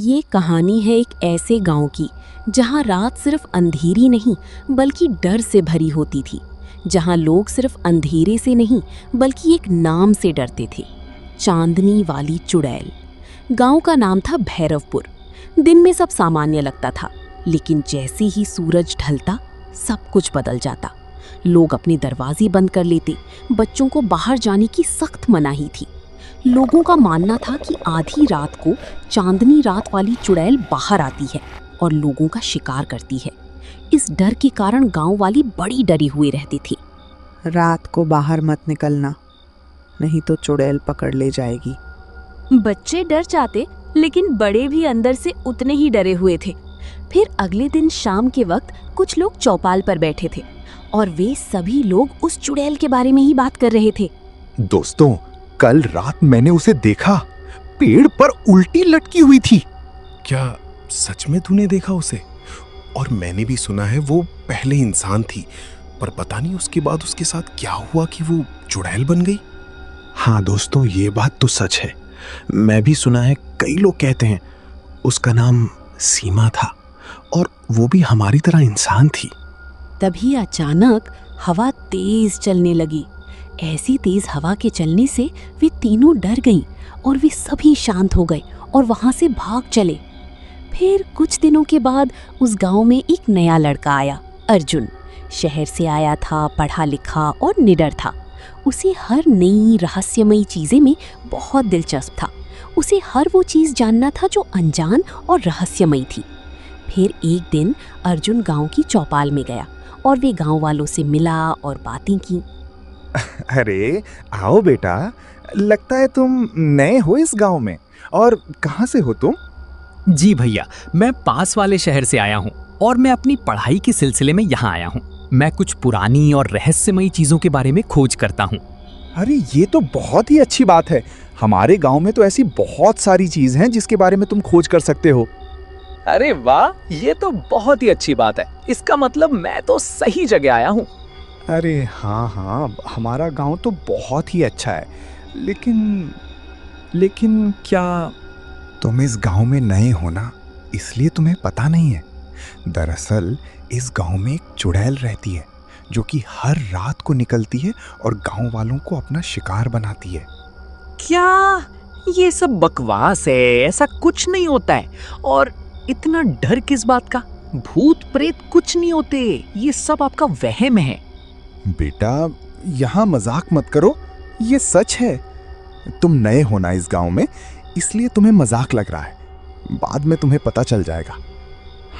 ये कहानी है एक ऐसे गांव की जहां रात सिर्फ अंधेरी नहीं बल्कि डर से भरी होती थी। जहां लोग सिर्फ अंधेरे से नहीं बल्कि एक नाम से डरते थे, चांदनी वाली चुड़ैल। गांव का नाम था भैरवपुर। दिन में सब सामान्य लगता था, लेकिन जैसे ही सूरज ढलता सब कुछ बदल जाता। लोग अपने दरवाजे बंद कर लेते, बच्चों को बाहर जाने की सख्त मनाही थी। लोगों का मानना था कि आधी रात को चांदनी रात वाली चुड़ैल बाहर आती है और लोगों का शिकार करती है। इस डर के कारण गांव वाली बड़ी डरी हुए रहती थी। रात को बाहर मत निकलना, नहीं तो चुड़ैल पकड़ ले जाएगी। बच्चे डर जाते, लेकिन बड़े भी अंदर से उतने ही डरे हुए थे। फिर अगले दिन शाम के वक्त कुछ लोग चौपाल पर बैठे थे और वे सभी लोग उस चुड़ैल के बारे में ही बात कर रहे थे। दोस्तों, कल रात मैंने उसे देखा, पेड़ पर उल्टी लटकी हुई थी। क्या सच में तूने देखा उसे? और मैंने भी सुना है वो पहले इंसान थी, पर पता नहीं उसके बाद उसके साथ क्या हुआ कि वो चुड़ैल बन गई। हाँ दोस्तों, ये बात तो सच है। मैं भी सुना है, कई लोग कहते हैं उसका नाम सीमा था और वो भी हमारी तरह इंसान थी। तभी अचानक हवा तेज चलने लगी। ऐसी तेज हवा के चलने से वे तीनों डर गईं और वे सभी शांत हो गए और वहां से भाग चले। फिर कुछ दिनों के बाद उस गांव में एक नया लड़का आया, अर्जुन। शहर से आया था, पढ़ा लिखा और निडर था। उसे हर नई रहस्यमयी चीजें में बहुत दिलचस्प था। उसे हर वो चीज जानना था जो अनजान और रहस्यमयी थी। फिर एक दिन अर्जुन गांव की चौपाल में गया और वे गांव वालों से मिला और बातें की। अरे आओ बेटा, लगता है तुम नए हो इस गांव में। और कहाँ से हो तुम? जी भैया, मैं पास वाले शहर से आया हूँ और मैं अपनी पढ़ाई के सिलसिले में यहाँ आया हूँ। मैं कुछ पुरानी और रहस्यमयी चीजों के बारे में खोज करता हूँ। अरे ये तो बहुत ही अच्छी बात है। हमारे गांव में तो ऐसी बहुत सारी चीज हैं जिसके बारे में तुम खोज कर सकते हो। अरे वाह, ये तो बहुत ही अच्छी बात है। इसका मतलब मैं तो सही जगह आया हूँ। अरे हाँ, हमारा गांव तो बहुत ही अच्छा है, लेकिन क्या तुम इस गांव में नए हो ना, इसलिए तुम्हें पता नहीं है। दरअसल इस गांव में एक चुड़ैल रहती है जो कि हर रात को निकलती है और गांव वालों को अपना शिकार बनाती है। क्या ये सब बकवास है? ऐसा कुछ नहीं होता है। और इतना डर किस बात का? भूत प्रेत कुछ नहीं होते, ये सब आपका वहम है। बेटा, यहाँ मजाक मत करो, ये सच है। तुम नए हो ना इस गांव में, इसलिए तुम्हें मजाक लग रहा है। बाद में तुम्हें पता चल जाएगा।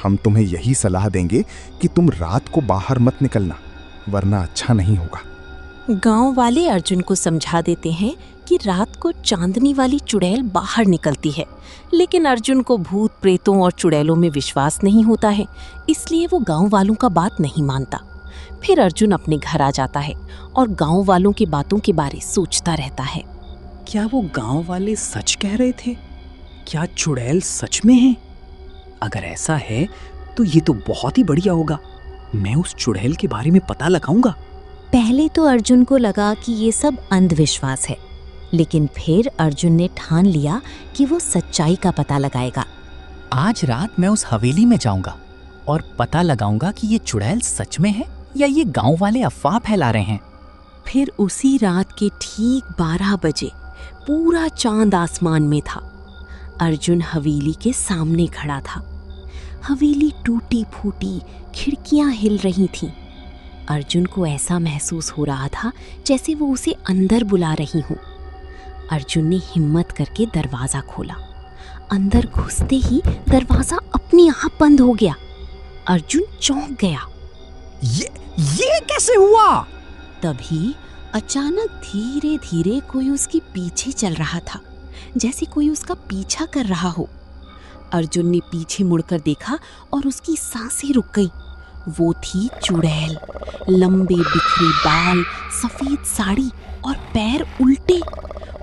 हम तुम्हें यही सलाह देंगे कि तुम रात को बाहर मत निकलना, वरना अच्छा नहीं होगा। गांव वाले अर्जुन को समझा देते हैं कि रात को चांदनी वाली चुड़ैल बाहर निकलती है, लेकिन अर्जुन को भूत प्रेतों और चुड़ैलों में विश्वास नहीं होता है, इसलिए वो गांव वालों का बात नहीं मानता। फिर अर्जुन अपने घर आ जाता है और गांव वालों की बातों के बारे सोचता रहता है। क्या वो गांव वाले सच कह रहे थे? क्या चुड़ैल सच में है? अगर ऐसा है तो ये तो बहुत ही बढ़िया होगा। मैं उस चुड़ैल के बारे में पता लगाऊंगा। पहले तो अर्जुन को लगा कि ये सब अंधविश्वास है, लेकिन फिर अर्जुन ने ठान लिया कि वो सच्चाई का पता लगाएगा। आज रात मैं उस हवेली में जाऊंगा और पता लगाऊंगा कि ये चुड़ैल सच में है या ये गांव वाले अफवाह फैला रहे हैं। फिर उसी रात के ठीक 12 बजे पूरा चांद आसमान में था। अर्जुन हवेली के सामने खड़ा था। हवेली टूटी फूटी, खिड़कियां हिल रही थीं। अर्जुन को ऐसा महसूस हो रहा था जैसे वो उसे अंदर बुला रही हूं। अर्जुन ने हिम्मत करके दरवाजा खोला। अंदर घुसते ही दरवाजा अपने आप बंद हो गया। अर्जुन चौंक गया। ये कैसे हुआ? तभी अचानक धीरे धीरे कोई उसके पीछे चल रहा था, जैसे कोई उसका पीछा कर रहा हो। अर्जुन ने पीछे मुड़कर देखा और उसकी सांसें रुक गईं। वो थी चुड़ैल। लंबे बिखरे बाल, सफेद साड़ी और पैर उल्टे।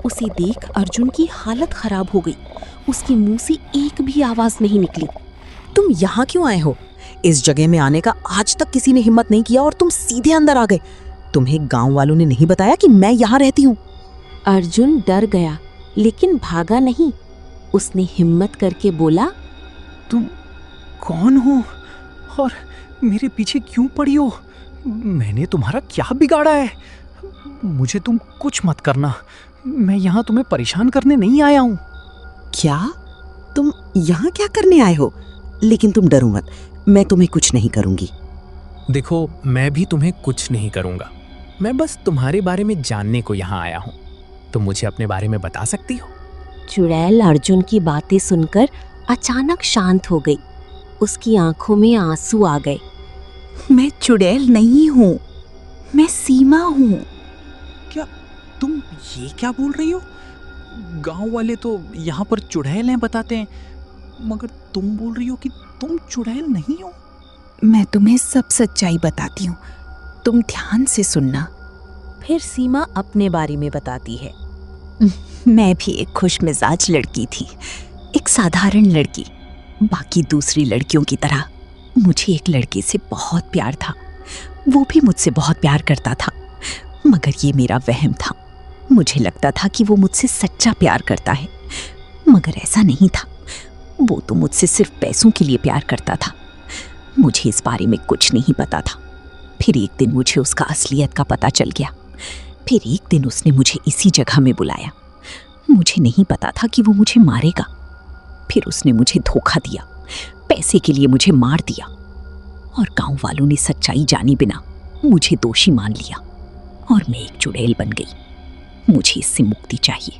उसे देख अर्जुन की हालत खराब हो गई। उसके मुंह से एक भी आवाज नहीं निकली। तुम यहाँ क्यों आए हो? इस जगह में आने का आज तक किसी ने हिम्मत नहीं किया और तुम सीधे अंदर आ गए। तुम्हें गांव वालों ने नहीं बताया कि मैं यहाँ रहती हूँ? अर्जुन डर गया, लेकिन भागा नहीं। उसने हिम्मत करके बोला, तुम कौन हो और मेरे पीछे क्यों पड़ी हो? मैंने तुम्हारा क्या बिगाड़ा है? मुझे तुम कुछ मत करना, मैं यहाँ तुम्हें परेशान करने नहीं आया हूँ। क्या? तुम यहाँ क्या करने आए हो? लेकिन तुम डरो मत, मैं तुम्हें कुछ नहीं करूंगी। देखो, मैं भी तुम्हें कुछ नहीं करूंगा। मैं बस तुम्हारे बारे में जानने को यहाँ आया हूँ। तुम मुझे अपने बारे में बता सकती हो? चुड़ैल अर्जुन की बातें सुनकर अचानक शांत हो गई। उसकी आंखों में आंसू आ गए। मैं चुड़ैल नहीं हूँ, मैं सीमा हूँ। क्या तुम ये क्या बोल रही हो? गांव वाले तो यहाँ पर चुड़ैल हैं बताते हैं, मगर तुम बोल रही हो कि तुम चुड़ैल नहीं हो। मैं तुम्हें सब सच्चाई बताती हूँ, तुम ध्यान से सुनना। फिर सीमा अपने बारे में बताती है। मैं भी एक खुश मिजाज लड़की थी, एक साधारण लड़की। बाकी दूसरी लड़कियों की तरह मुझे एक लड़के से बहुत प्यार था। वो भी मुझसे बहुत प्यार करता था, मगर ये मेरा वहम था। मुझे लगता था कि वो मुझसे सच्चा प्यार करता है, मगर ऐसा नहीं था। वो तो मुझसे सिर्फ पैसों के लिए प्यार करता था। मुझे इस बारे में कुछ नहीं पता था। फिर एक दिन मुझे उसका असलियत का पता चल गया। फिर एक दिन उसने मुझे इसी जगह में बुलाया। मुझे नहीं पता था कि वो मुझे मारेगा। फिर उसने मुझे धोखा दिया, पैसे के लिए मुझे मार दिया, और गांव वालों ने सच्चाई जाने बिना मुझे दोषी मान लिया और मैं एक चुड़ैल बन गई। मुझे इससे मुक्ति चाहिए।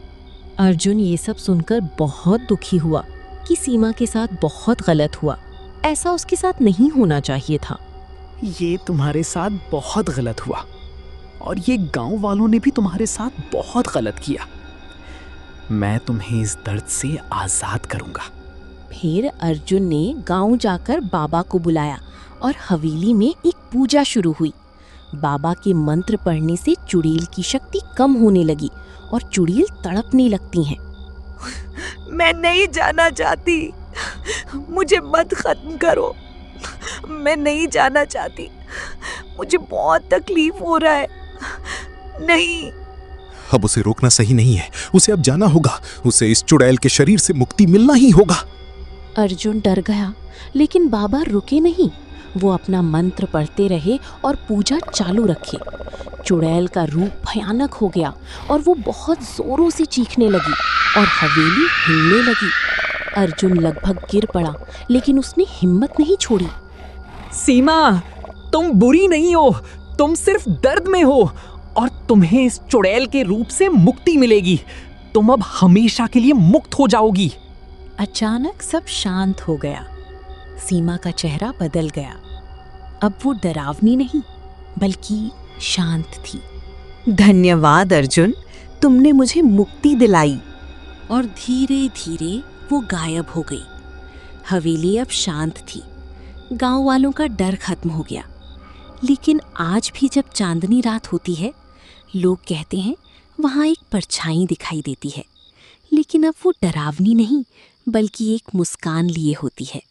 अर्जुन ये सब सुनकर बहुत दुखी हुआ कि सीमा के साथ बहुत गलत हुआ। ऐसा उसके साथ नहीं होना चाहिए था। ये तुम्हारे साथ बहुत गलत हुआ, और ये गांव वालों ने भी तुम्हारे साथ बहुत गलत किया। मैं तुम्हें इस दर्द से आजाद करूंगा। फिर अर्जुन ने गांव जाकर बाबा को बुलाया और हवेली में एक पूजा शुरू हुई। बाबा के मंत्र पढ़ने से चुड़ैल की शक्ति कम होने लगी और चुड़ैल तड़पने लगती हैं। मैं नहीं जाना चाहती, मुझे मत खत्म करो। मैं नहीं जाना चाहती, मुझे बहुत तकलीफ हो रहा है। नहीं। अब उसे रोकना सही नहीं है, उसे अब जाना होगा। उसे इस चुड़ैल के शरीर से मुक्ति मिलना ही होगा। अर्जुन डर गया, लेकिन बाबा रुके नहीं। वो अपना मंत्र पढ़ते रहे और पूजा चालू रखे। चुड़ैल का रूप भयानक हो गया और वो बहुत जोरों से चीखने लगी और हवेली हिलने लगी। अर्जुन लगभग गिर पड़ा, लेकिन उसने हिम्मत नहीं छोड़ी। सीमा, तुम बुरी नहीं हो, तुम सिर्फ दर्द में हो, और तुम्हें इस चुड़ैल के रूप से मुक्ति मिलेगी। तुम अब हमेशा के लिए मुक्त हो जाओगी। अचानक सब शांत हो गया। सीमा का चेहरा बदल गया। अब वो डरावनी नहीं, बल्कि शांत थी। धन्यवाद अर्जुन, तुमने मुझे मुक्ति दिलाई। और धीरे धीरे वो गायब हो गई। हवेली अब शांत थी। गांव वालों का डर खत्म हो गया। लेकिन आज भी जब चांदनी रात होती है, लोग कहते हैं वहाँ एक परछाई दिखाई देती है। लेकिन अब वो डरावनी नहीं, बल्कि एक मुस्कान लिए होती है।